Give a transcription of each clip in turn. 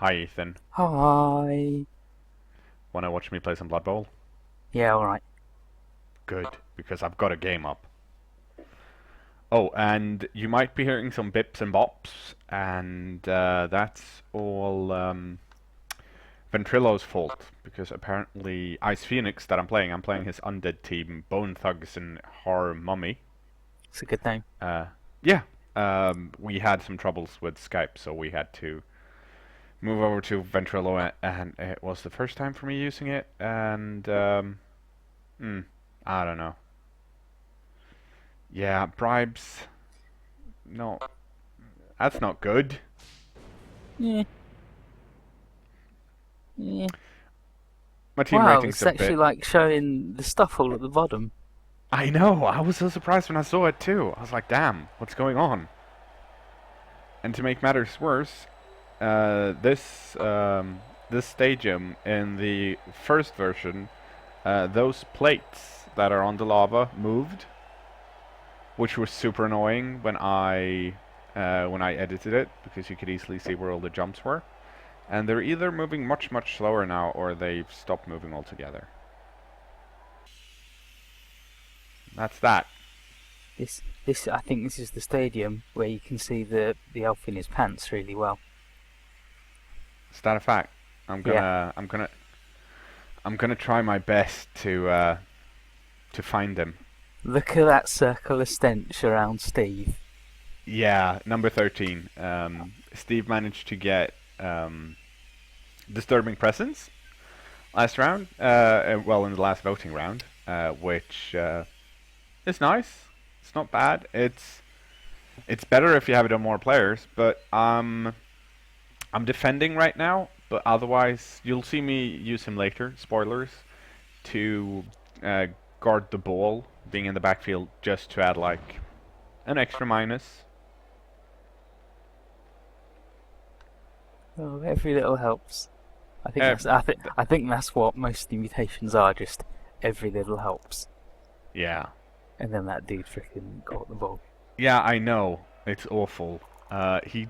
Hi, Ethan. Hi. Wanna watch me play some Blood Bowl? Yeah, alright. Good, because I've got a game up. Oh, and you might be hearing some bips and bops, and that's all Ventrilo's fault, because apparently IcePhoenix that I'm playing his Undead team, Bone Thugs and Horror Mummy. It's a good name. Uh, yeah, we had some troubles with Skype, so we had to move over to Ventrilo, and it was the first time for me using it, and I don't know. Yeah, bribes. No, that's not good. Yeah, yeah. My team Wow, rating's it's a actually bit. like showing the stuff all at the bottom. I know. I was so surprised when I saw it too. I was like, "Damn, what's going on?" And to make matters worse, this stadium in the first version, those plates that are on the lava moved, which was super annoying when I edited it because you could easily see where all the jumps were. And they're either moving much slower now or they've stopped moving altogether. That's that. I think this is the stadium where you can see the elf in his pants really well. Is that a fact? Yeah. I'm gonna try my best to find him. Look at that circle of stench around Steve. Yeah, number 13. Steve managed to get disturbing presence last round. Well, in the last voting round, which is nice. It's not bad. It's better if you have it on more players, but I'm defending right now. But otherwise, you'll see me use him later. Spoilers to uh, guard the ball, being in the backfield, just to add like an extra minus. Oh, every little helps. Uh, I think that's what most of the mutations are. Just every little helps. yeah, And then that dude freaking got the ball. yeah, I know. It's awful. He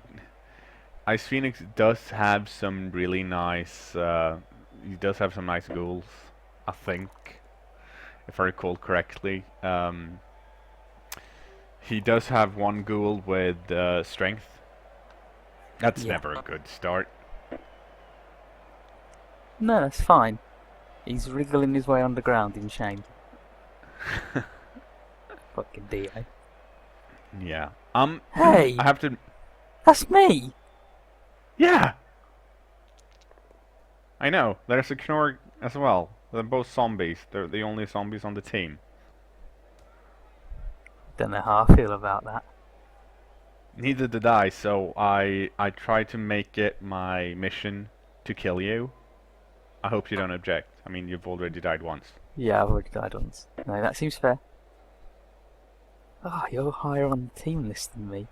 Ice Phoenix does have some really nice. He does have some nice goals, I think, if I recall correctly. He does have one ghoul with strength. That's Yeah. never a good start. No, that's fine. He's wriggling his way underground in shame. Fucking Dio. Yeah. I Hey, have to. that's me! Yeah, I know. There's a kKnoor as well. They're both zombies. They're the only zombies on the team. Don't know how I feel about that. Neither did I, so I tried to make it my mission to kill you. I hope you don't object. I mean, you've already died once. Yeah, I've already died once. No, that seems fair. Ah, oh, you're higher on the team list than me.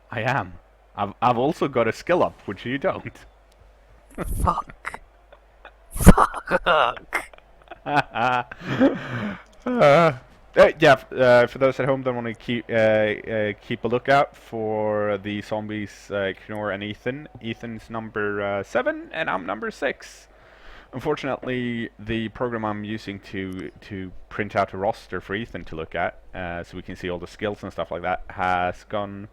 I am. I've also got a skill up, which you don't. Fuck. Fuck! Yeah, for those at home that want to keep a lookout for the zombies, kNoor and Ethan. Ethan's number 7, and I'm number 6. Unfortunately, the program I'm using to print out a roster for Ethan to look at, so we can see all the skills and stuff like that, has gone.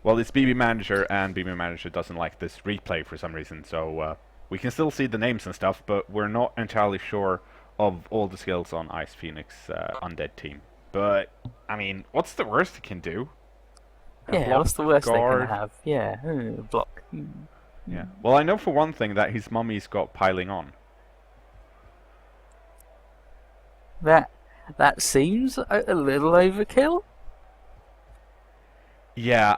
Well, it's BB Manager, and BB Manager doesn't like this replay for some reason, so we can still see the names and stuff, but we're not entirely sure of all the skills on IcePhoenix Undead team. But, I mean, what's the worst it can do? Yeah, what's Block, the worst they can guard. have? Yeah, block. Yeah. Well, I know for one thing that his mummy's got piling on. That that seems a little overkill. Yeah,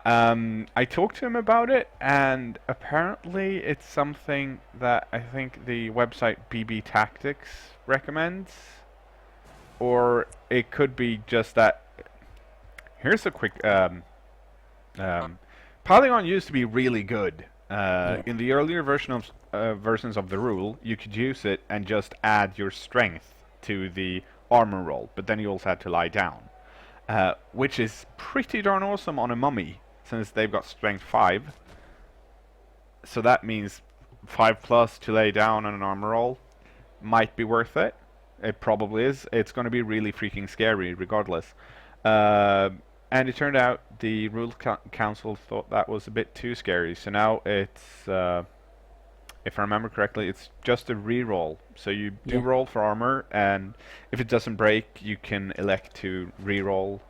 I talked to him about it, and apparently it's something that I think the website BB Tactics recommends. Or it could be just that. Here's a quick. Polygon used to be really good. Yeah. In the earlier versions of the rule, you could use it and just add your strength to the armor roll, but then you also had to lie down. Which is pretty darn awesome on a mummy, since they've got strength 5. So that means 5+ to lay down on an armor roll might be worth it. It probably is. It's going to be really freaking scary regardless. Uh, and it turned out the Rule Council thought that was a bit too scary. So now it's, if I remember correctly, it's just a reroll. So you do Yeah. roll for armor, and if it doesn't break, you can elect to reroll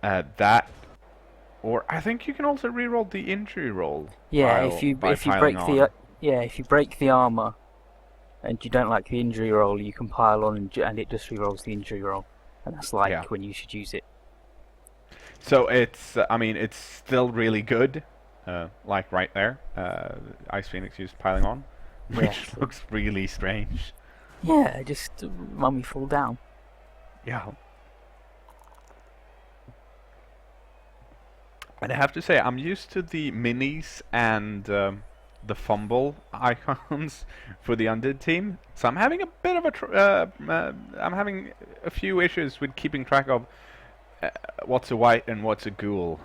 that. Or I think you can also reroll the injury roll Yeah, by if you piling break on. the if you break the armor and you don't like the injury roll, you can pile on and it just rerolls the injury roll, and that's Yeah. like when you should use it. So it's, I mean, it's still really good. Like right there, IcePhoenix used piling on, Yeah, which looks really strange. yeah, just mummy fall down. Yeah. And I have to say, I'm used to the minis and the fumble icons for the Undead team, so I'm having a bit of I'm having a few issues with keeping track of what's a white and what's a ghoul.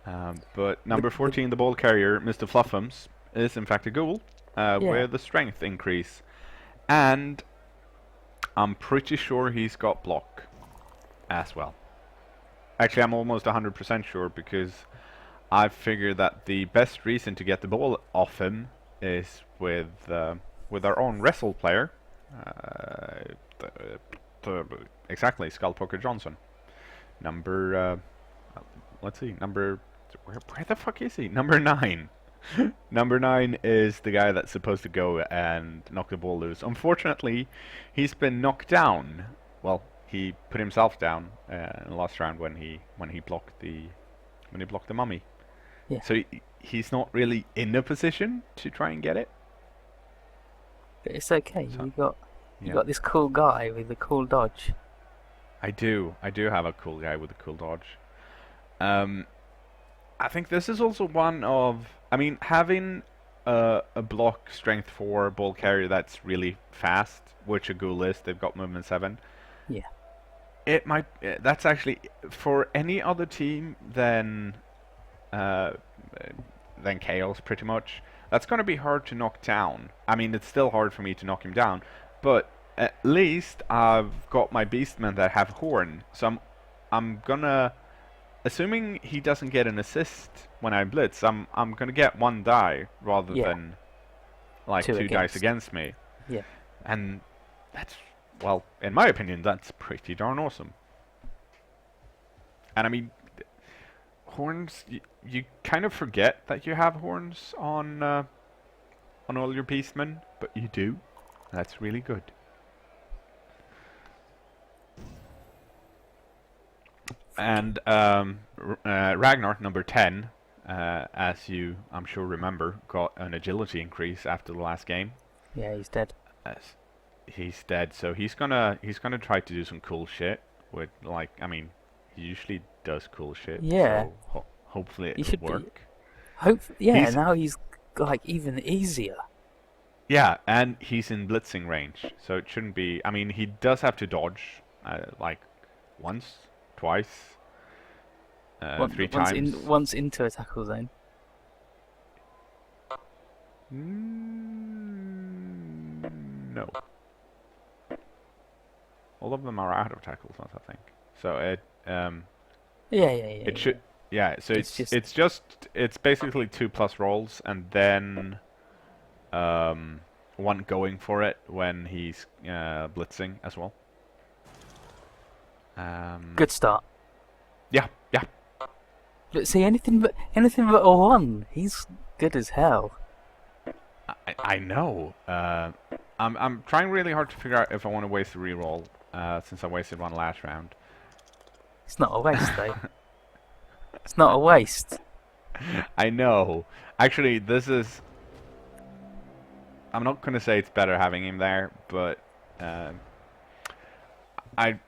But number 14, the ball carrier, Mr. Fluffums, is in fact a ghoul Yeah, with a strength increase, and I'm pretty sure he's got block as well. Actually, I'm almost 100% sure because I figure that the best reason to get the ball off him is with our own wrestle player, exactly, Skullpoker Johnson. Number, let's see, where the fuck is he? Number 9. Number 9 is the guy that's supposed to go and knock the ball loose. Unfortunately, he's been knocked down. Well, he put himself down in the last round when he blocked the mummy. yeah. So he's not really in a position to try and get it. But it's okay. So, You got this cool guy with a cool dodge. I do have a cool guy with a cool dodge. I think this is also one of, I mean, having a block strength 4 ball carrier that's really fast, which a ghoul is. They've got movement 7. Yeah. It might. That's actually for any other team uh, than Chaos, pretty much. That's going to be hard to knock down. I mean, it's still hard for me to knock him down, but at least I've got my beastmen that have horn. So I'm gonna, assuming he doesn't get an assist when I blitz, I'm gonna get 1 die rather than like 2 dice against me. Yeah. And that's, well, in my opinion, that's pretty darn awesome. And I mean, horns, you kind of forget that you have horns on all your beastmen, but you do. That's really good. And Ragnar, number 10, as you, I'm sure, remember, got an agility increase after the last game. Yeah, he's dead. He's dead, so he's gonna try to do some cool shit with, like, I mean, he usually does cool shit. Yeah. So hopefully He it'll should work. Now he's like even easier. Yeah, and he's in blitzing range, so it shouldn't be. I mean, he does have to dodge, like once, twice, 3 times. Once into a tackle zone. No. All of them are out of tackle zones, I think. So it it should, yeah. So it's basically 2+ rolls and then 1 going for it when he's blitzing as well. Good start. Yeah, yeah. But see, anything but a 1. He's good as hell. I know. I'm trying really hard to figure out if I want to waste a reroll, since I wasted 1 last round. It's not a waste though. It's not a waste. I know. Actually, this is. I'm not gonna say it's better having him there, but I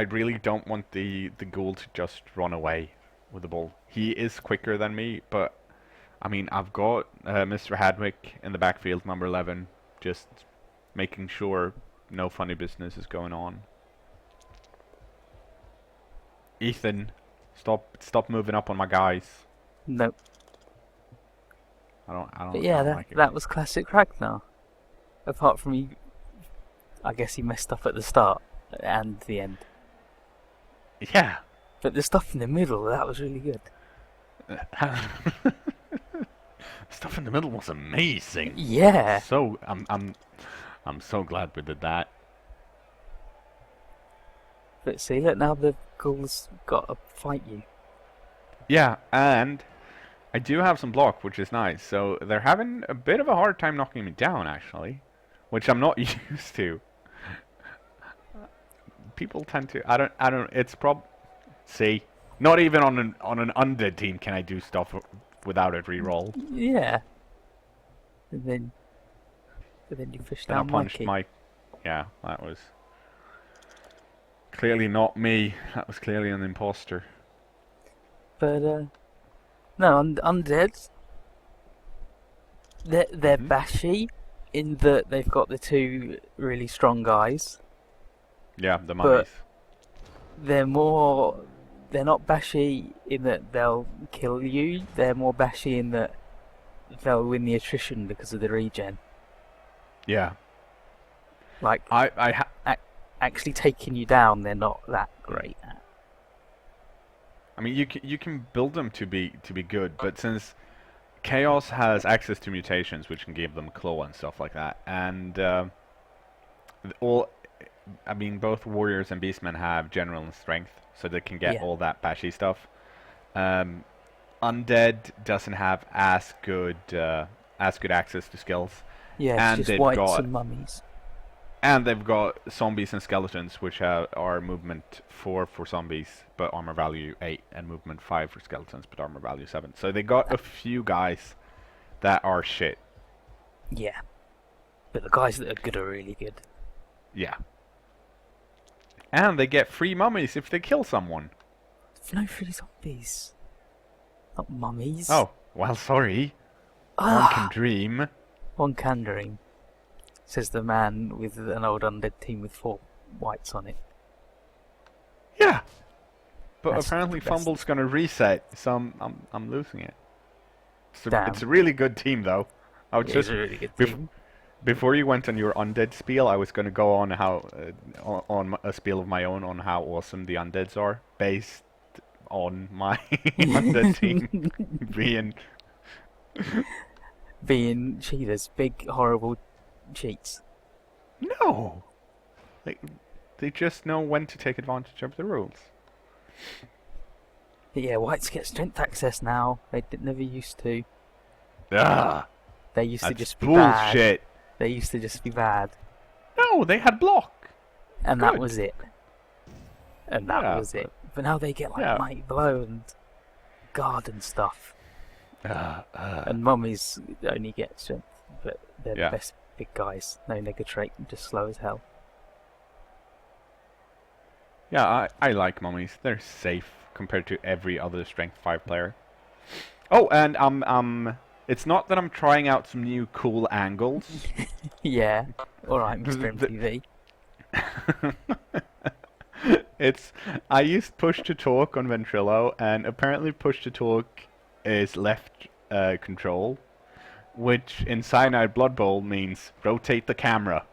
really don't want the ghoul to just run away with the ball. He is quicker than me, but I mean, I've got Mr. Hadwick in the backfield, number 11, just making sure no funny business is going on. Ethan, stop moving up on my guys. Nope. I But yeah, don't like it. that was classic Ragnar. Apart from I guess he messed up at the start and the end. Yeah. But the stuff in the middle, that was really good. Stuff in the middle was amazing. Yeah. So I'm so glad we did that. But see, look, now the ghouls got to fight you. Yeah, and I do have some block, which is nice. So they're having a bit of a hard time knocking me down, actually, which I'm not used to. People tend to. I don't. It's See, not even on an undead team can I do stuff without it reroll. Yeah. And then you fish Then I down punched Mikey. my. Yeah, that was clearly not me. That was clearly an imposter. But no, Undead. They're bashy in that they've got the two really strong guys. Yeah, the mummies. They're not bashy in that they'll kill you. They're more bashy in that they'll win the attrition because of the regen. Yeah. Like I actually taking you down, they're not that great at. I mean, you can build them to be good, but since Chaos has access to mutations, which can give them claw and stuff like that, and I mean, both warriors and beastmen have general and strength, so they can get all that bashy stuff. Undead doesn't have as good access to skills. Yeah, it's and just whites and mummies. And they've got zombies and skeletons, which are movement 4 for zombies, but armor value 8, and movement 5 for skeletons, but armor value 7. So they got a few guys that are shit. Yeah. But the guys that are good are really good. Yeah. And they get free mummies if they kill someone. No free zombies. Not mummies. Oh, well, sorry. One can dream. One can dream. Says the man with an old undead team with 4 whites on it. Yeah. But That's apparently the best. Fumble's gonna reset, so I'm losing it. Damn. It's a really good team, though. I would It just is a really good team. before you went on your undead spiel, I was gonna go on how on a spiel of my own on how awesome the undeads are, based on my undead team being cheaters, big horrible cheats. No, they just know when to take advantage of the rules. But yeah, whites get strength access now. They never used to. Ah, They used to that's just be bad. bullshit. They used to just be bad. No, they had block. And Good. that was it. And that was it. But now they get like Mighty Blow and Guard and stuff. And mummies only get strength, but they're the best big guys. No nega trait, just slow as hell. Yeah, I like mummies. They're safe compared to every other strength 5 player. Oh, and it's not that I'm trying out some new cool angles. Yeah. Alright, Mr. MTV. I used push to talk on Ventrilo, and apparently push to talk is left control, which in Cyanide Blood Bowl means rotate the camera.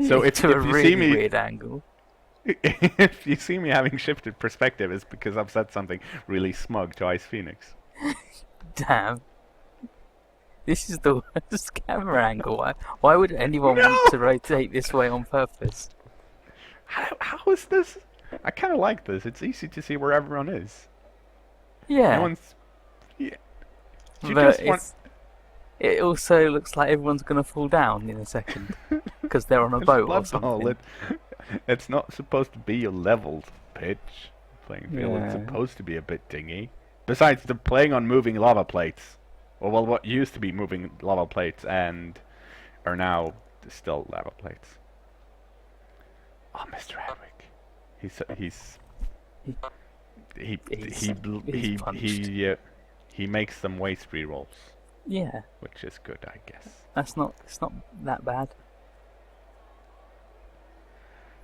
So if To a you really see me weird angle. if you see me having shifted perspective, it's because I've said something really smug to IcePhoenix. Damn. This is the worst camera angle. Why would anyone want to rotate this way on purpose? How is this? I kind of like this. It's easy to see where everyone is. Yeah. No one's. Yeah. But it also looks like everyone's going to fall down in a second. Because they're on a boat or something. It's not supposed to be a leveled pitch. Playing field. Yeah. It's supposed to be a bit dingy. Besides, they're playing on moving lava plates. Or, well, what used to be moving lava plates and are now still lava plates. Oh, Mr. Hedwig. He makes them waste rerolls. Yeah. Which is good, I guess. It's not that bad.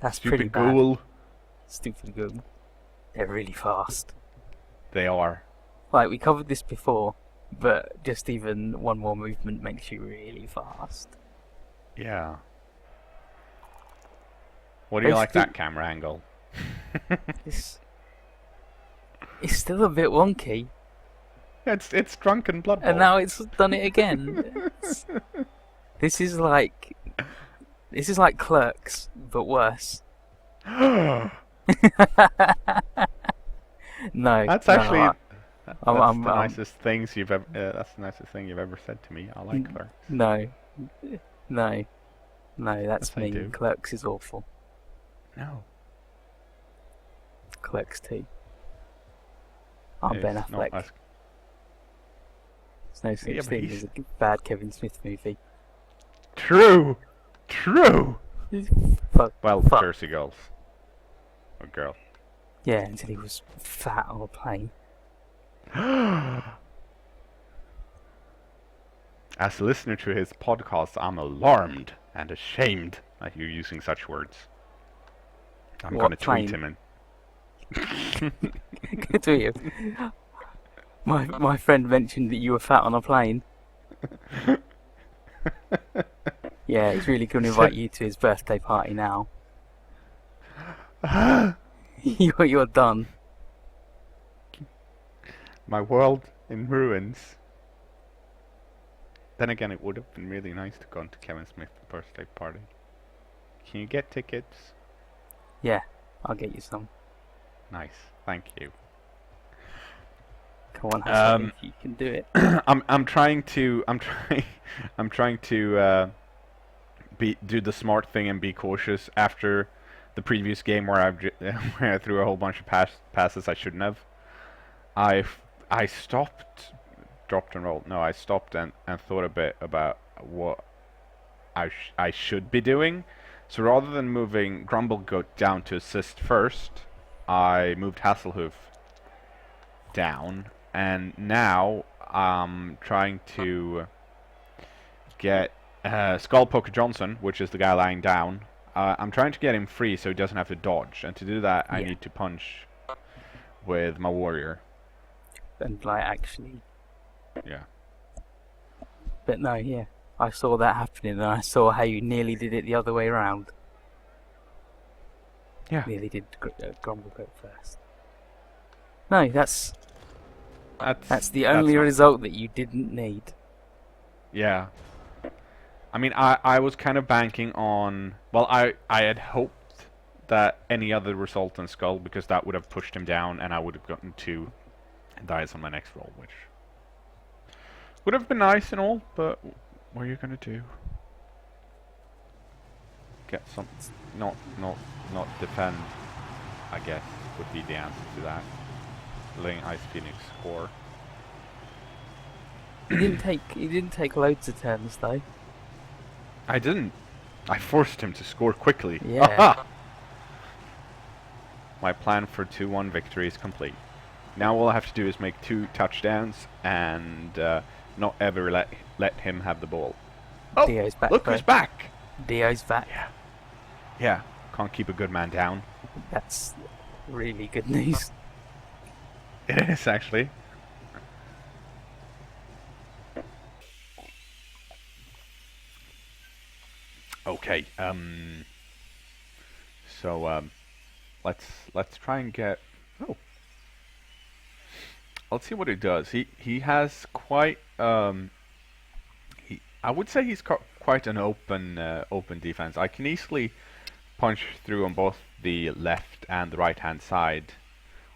That's Stupid pretty bad. ghoul. Stupid ghoul. They're really fast. They are. Like, we covered this before, but just even one more movement makes you really fast. Yeah. What do you like that camera angle? It's still a bit wonky. It's drunken blood. And now it's done it again. This is like Clerks, but worse. No. No, That's actually that's the nicest things you've ever. That's the nicest thing you've ever said to me. I like Clerks. No, that's Yes, mean. Clerks is awful. No. Clerks 2. I'm Ben Affleck. There's no such thing as a bad Kevin Smith movie. True. Fuck. Jersey Girls. Or girl. Yeah, until he was fat on a plane. As a listener to his podcast, I'm alarmed and ashamed at you using such words. I'm going to tweet him Good to you. My friend mentioned that you were fat on a plane. Yeah, he's really going to invite you to his birthday party now. You're done. My world in ruins. Then again, it would have been really nice to go to Kevin Smith's birthday party. Can you get tickets? Yeah, I'll get you some. Nice, thank you. Come on, Hassan, if you can do it. I'm trying to do the smart thing and be cautious after the previous game where where I threw a whole bunch of passes I shouldn't have. I stopped, dropped and rolled. No, I stopped and thought a bit about what I should be doing. So rather than moving Grumblegoat down to assist first, I moved Hasselhoof down, and now I'm trying to get Skullpoker Johnson, which is the guy lying down. I'm trying to get him free so he doesn't have to dodge, and to do that I need to punch with my warrior. And like actually. Yeah. But no, yeah. I saw that happening, and I saw how you nearly did it the other way around. Yeah. Nearly did Grumblegoat first. No, that's the only result that you didn't need. Yeah. I mean, I was kind of banking on... Well, I had hoped that any other result than Skull, because that would have pushed him down, and I would have gotten 2 dice on my next roll, which would have been nice and all, but what are you gonna do? Get some... Not defend, I guess, would be the answer to that. Letting IcePhoenix score. He didn't take loads of turns though. I didn't. I forced him to score quickly. Yeah. Aha! My plan for 2-1 victory is complete. Now all I have to do is make 2 touchdowns and not ever let him have the ball. Oh, Dio's back. Look who's back! Dio's back. Yeah. Can't keep a good man down. That's really good news. It is actually. Okay. So let's try and get. Oh. Let's see what he does. He has quite. I would say he's quite an open defense. I can easily punch through on both the left and the right hand side.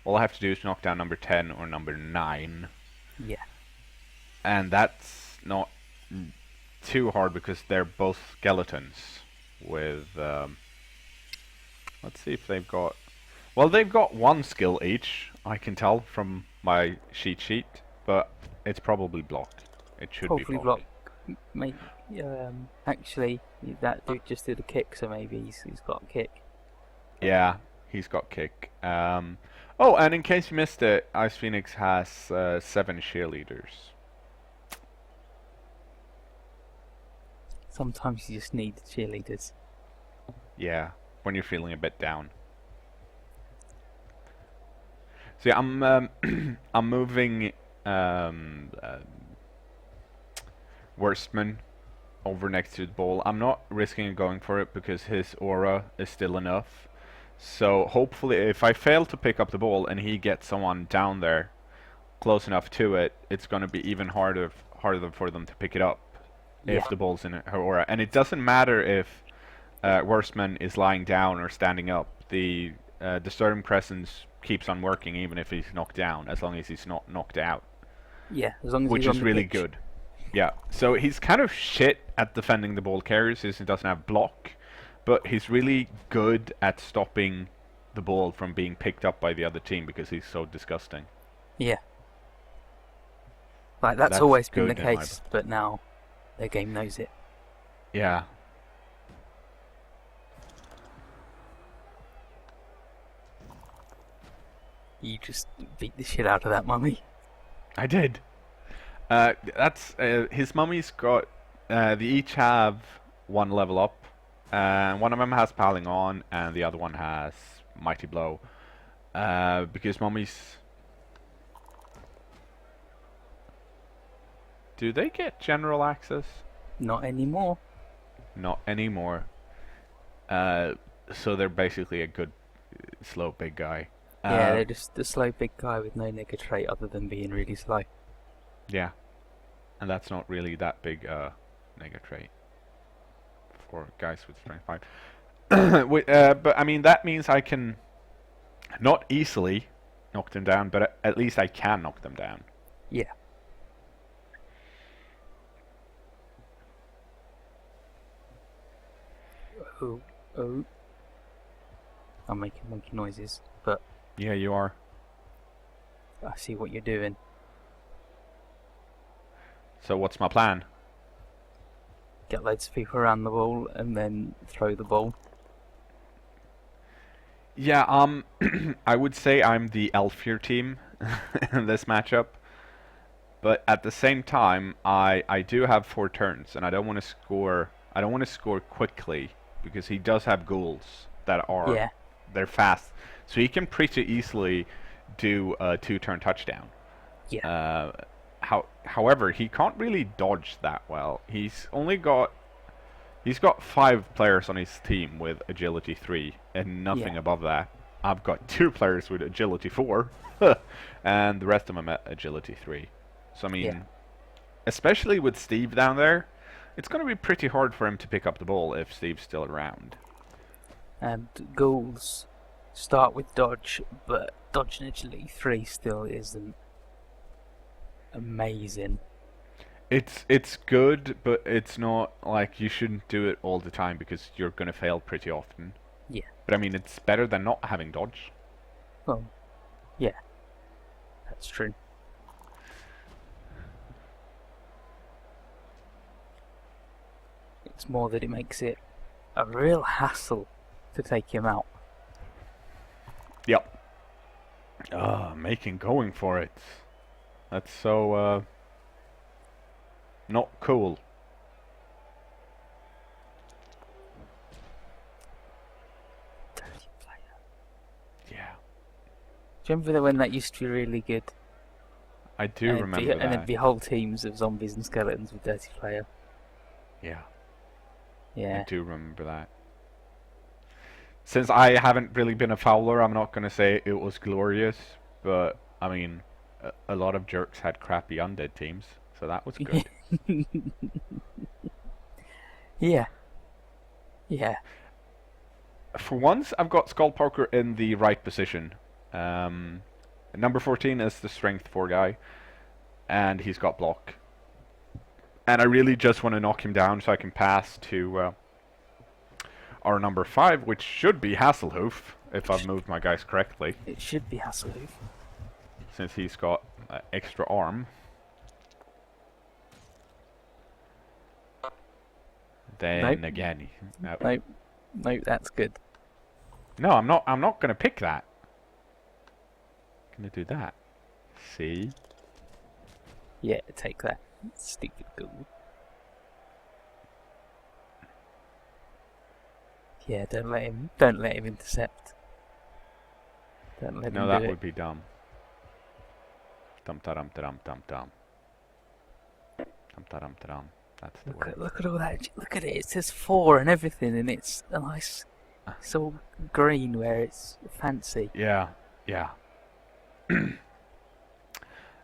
All I have to do is knock down number 10 or number 9. Yeah. And that's not too hard because they're both skeletons with let's see if they've got... Well, they've got 1 skill each, I can tell from my cheat sheet, but it's probably block. It should probably be block. Maybe, actually, that dude just did a kick, so maybe he's got a kick. Yeah, he's got kick. Oh, and in case you missed it, IcePhoenix has 7 cheerleaders. Sometimes you just need cheerleaders. Yeah, when you're feeling a bit down. So yeah, I'm I'm moving Worstman over next to the ball. I'm not risking going for it because his aura is still enough. So hopefully if I fail to pick up the ball and he gets someone down there close enough to it, it's going to be even harder for them to pick it up if the ball's in her aura. And it doesn't matter if Worstman is lying down or standing up. The Disturbing Presence keeps on working even if he's knocked down, as long as he's not knocked out. Yeah, as long as which he's is on really the pitch. good. Yeah, so he's kind of shit at defending the ball carriers since he doesn't have block, but he's really good at stopping the ball from being picked up by the other team because he's so disgusting. Yeah. Like, that's always been the case, but now their game knows it. Yeah. You just beat the shit out of that mummy. I did. That's his mummy's got. They each have one level up. One of them has Piling On, and the other one has Mighty Blow. Because mummies. Do they get general access? Not anymore. Not anymore. So they're basically a good, slow big guy. Yeah, they're just a slow big guy with no nega trait other than being really slow. Yeah. And that's not really that big nega trait for guys with strength 5. But I mean, that means I can not easily knock them down, but at least I can knock them down. Yeah. Oh. I'm making monkey noises, but... Yeah, you are. I see what you're doing. So what's my plan? Get loads of people around the ball and then throw the ball. Yeah, I would say I'm the Elfier team in this matchup. But at the same time, I do have 4 turns, and I don't want to score. I don't want to score quickly because he does have ghouls that are they're fast, so he can pretty easily do a 2-turn touchdown. Yeah. However, he can't really dodge that well. He's got 5 players on his team with agility 3 and nothing above that. I've got 2 players with agility 4, and the rest of them at agility 3. So I mean, especially with Steve down there, it's going to be pretty hard for him to pick up the ball if Steve's still around. And ghouls start with dodge, but dodge and agility 3 still isn't amazing. It's good, but it's not like you shouldn't do it all the time because you're going to fail pretty often. Yeah. But I mean, it's better than not having dodge. Well, yeah. That's true. It's more that it makes it a real hassle to take him out. Yep. Going for it. That's so, not cool. Dirty player. Yeah. Do you remember when that used to be really good? I do remember that. And there'd be whole teams of zombies and skeletons with dirty player. Yeah. Yeah. I do remember that. Since I haven't really been a fowler, I'm not going to say it was glorious, but I mean, a lot of jerks had crappy undead teams, so that was good. Yeah. Yeah. For once, I've got Skullpoker in the right position. Number 14 is the strength 4 guy, and he's got block. And I really just want to knock him down so I can pass to our number 5, which should be Hasselhoof, if I've moved my guys correctly. It should be Hasselhoof. Since he's got extra arm. Then again... Nope, that's good. No, I'm not going to pick that. I'm going to do that. See? Yeah, take that. Stupid ghoul. Yeah, don't let him intercept. Don't let him do it. No, that would be dumb. Dum ta dum ta dum dum dum. Dum ta dum ta dum. That's the word. Look at all that. Look at it. It says 4 and everything, and it's a nice. It's all green where it's fancy. Yeah.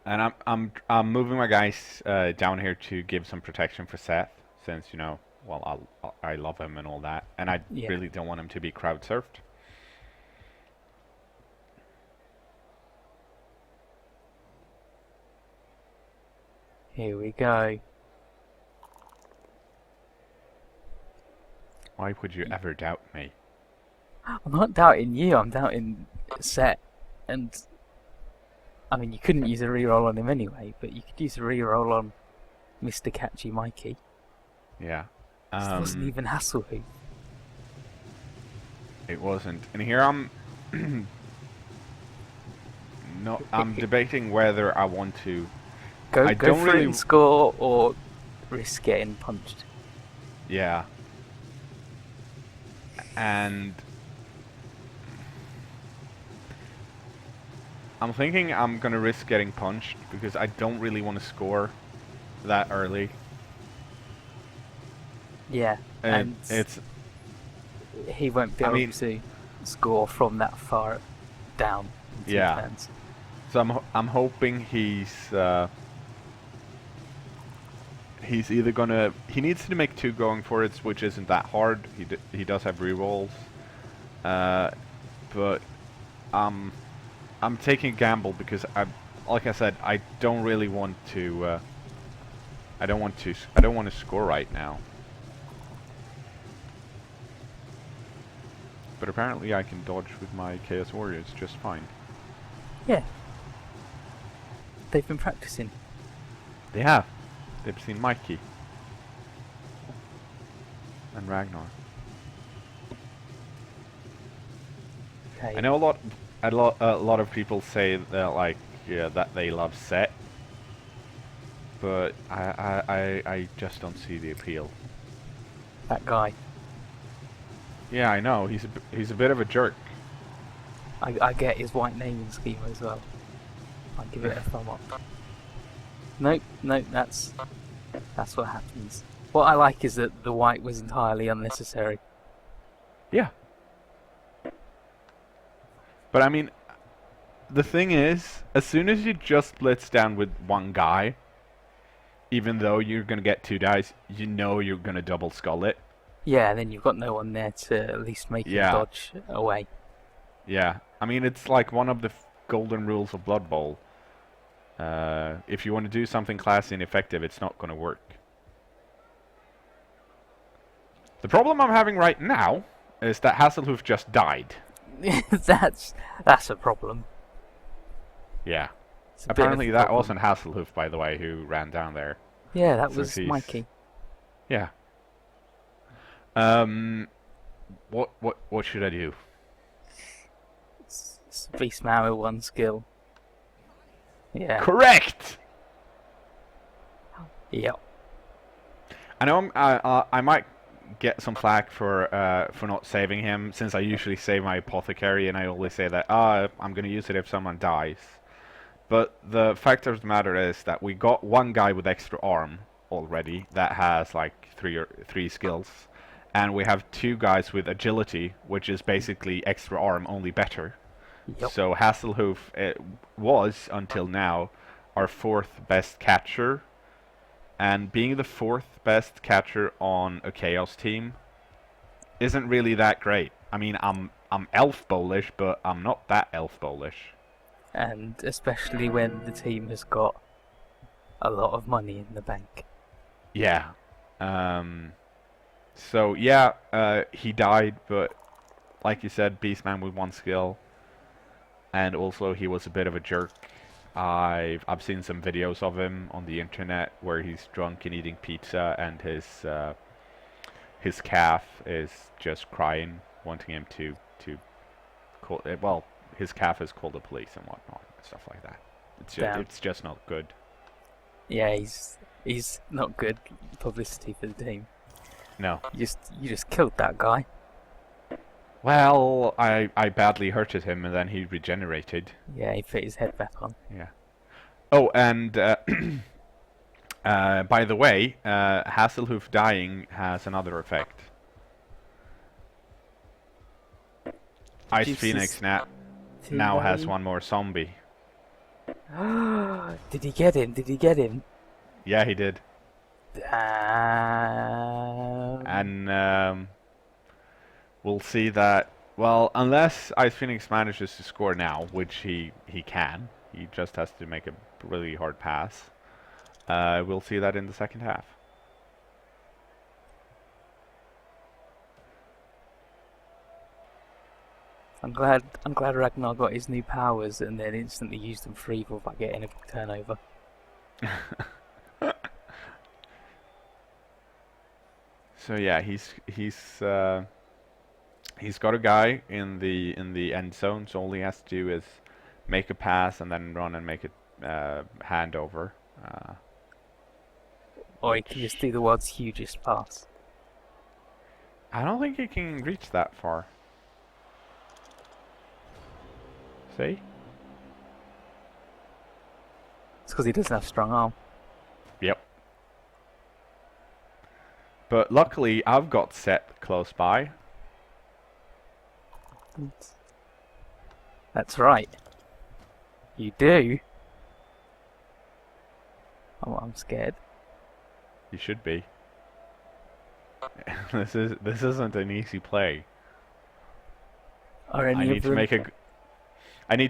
And I'm moving my guys down here to give some protection for Seth, since well, I love him and all that, and I really don't want him to be crowd surfed. Here we go. Why would you ever doubt me? I'm not doubting you. I'm doubting Seth, and I mean, you couldn't use a reroll on him anyway, but you could use a reroll on Mr. Catchy Mikey. Yeah. It wasn't even Hasselhoff. It wasn't. And here I'm... no, I'm debating whether I want to... Go for it and score, or risk getting punched. Yeah. And... I'm thinking I'm gonna risk getting punched because I don't really want to score that early. Yeah, and he won't be able to score from that far down. In 2 turns. So I'm hoping he's either gonna needs to make 2 going for it, which isn't that hard. He does have rerolls, but I'm taking a gamble because like I said, I don't really want to. I don't want to score right now. But apparently I can dodge with my Chaos Warriors just fine. Yeah. They've been practicing. They have. They've seen Mikey and Ragnar. Okay. I know a lot of people say that that they love Set, but I just don't see the appeal. That guy. Yeah, I know. He's a bit of a jerk. I get his white naming scheme as well. I'll give it a thumb up. Nope, that's what happens. What I like is that the white was entirely unnecessary. Yeah. But I mean, the thing is, as soon as you just blitz down with 1 guy, even though you're gonna get 2 dice, you know you're gonna double skull it. Yeah, then you've got no one there to at least make you dodge away. Yeah, I mean, it's like one of the golden rules of Blood Bowl. If you want to do something classy and effective, it's not going to work. The problem I'm having right now is that Hasselhoff just died. That's a problem. Yeah. Apparently that wasn't Hasselhoff, by the way, who ran down there. Yeah, that was Mikey. Yeah. What should I do? It's Beastman with 1 skill. Yeah. Correct. Yep. I know I might get some flack for not saving him, since I usually save my apothecary and I always say that I'm gonna use it if someone dies. But the fact of the matter is that we got 1 guy with extra arm already that has like 3 skills. And we have 2 guys with agility, which is basically extra arm, only better. Yep. So Hasselhoff was, until now, our 4th best catcher. And being the 4th best catcher on a Chaos team isn't really that great. I mean, I'm elf bowlish, but I'm not that elf bowlish. And especially when the team has got a lot of money in the bank. Yeah. So yeah, he died, but like you said, Beastman with 1 skill, and also he was a bit of a jerk. I've seen some videos of him on the internet where he's drunk and eating pizza, and his calf is just crying, wanting him to call. Well, his calf has called the police and whatnot, and stuff like that. It's just not good. Yeah, he's not good publicity for the team. No. You just killed that guy. Well, I badly hurted him and then he regenerated. Yeah, he put his head back on. Yeah. Oh, and By the way, Hasselhoof dying has another effect. IcePhoenix now has one more zombie. Did he get him? Did he get him? Yeah, he did. Damn. And we'll see that. Well, unless IcePhoenix manages to score now, which he can, he just has to make a really hard pass. We'll see that in the second half. I'm glad Ragnar got his new powers and then instantly used them for evil by getting a turnover. So yeah, he's got a guy in the end zone, so all he has to do is make a pass and then run and make a handover. Or he can just do the world's hugest pass. I don't think he can reach that far. See? It's because he doesn't have a strong arm. Yep. But luckily, I've got set close by. That's right. You do. Oh, I'm scared. You should be. This isn't an easy play. I need to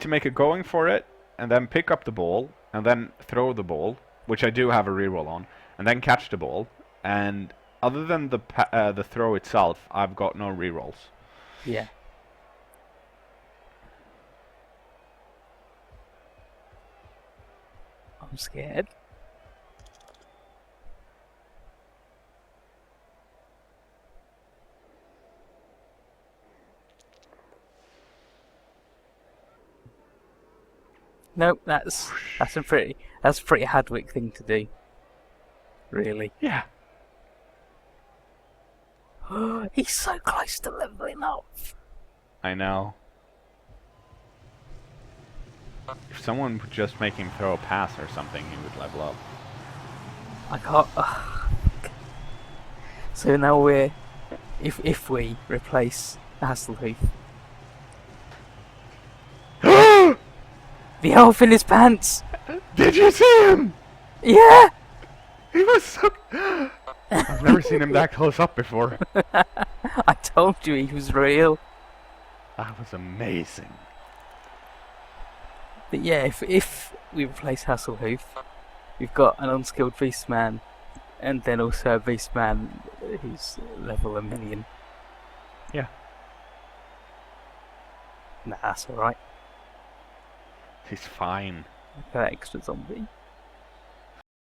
make a going for it, and then pick up the ball, and then throw the ball, which I do have a reroll on, and then catch the ball. And other than the throw itself, I've got no rerolls. Yeah. I'm scared. Nope, that's a pretty Hadwick thing to do. Really. Yeah. He's so close to leveling up. I know. If someone would just make him throw a pass or something, he would level up. I can't. So now we're, if we replace Hasselhoof. The elf in his pants! Did you see him? Yeah! He was so... I've never seen him that close up before. I told you he was real. That was amazing. But yeah, if we replace Hasselhoof, we've got an unskilled beastman, and then also a beastman who's level 1,000,000. Yeah. Nah, that's alright. He's fine. That extra zombie.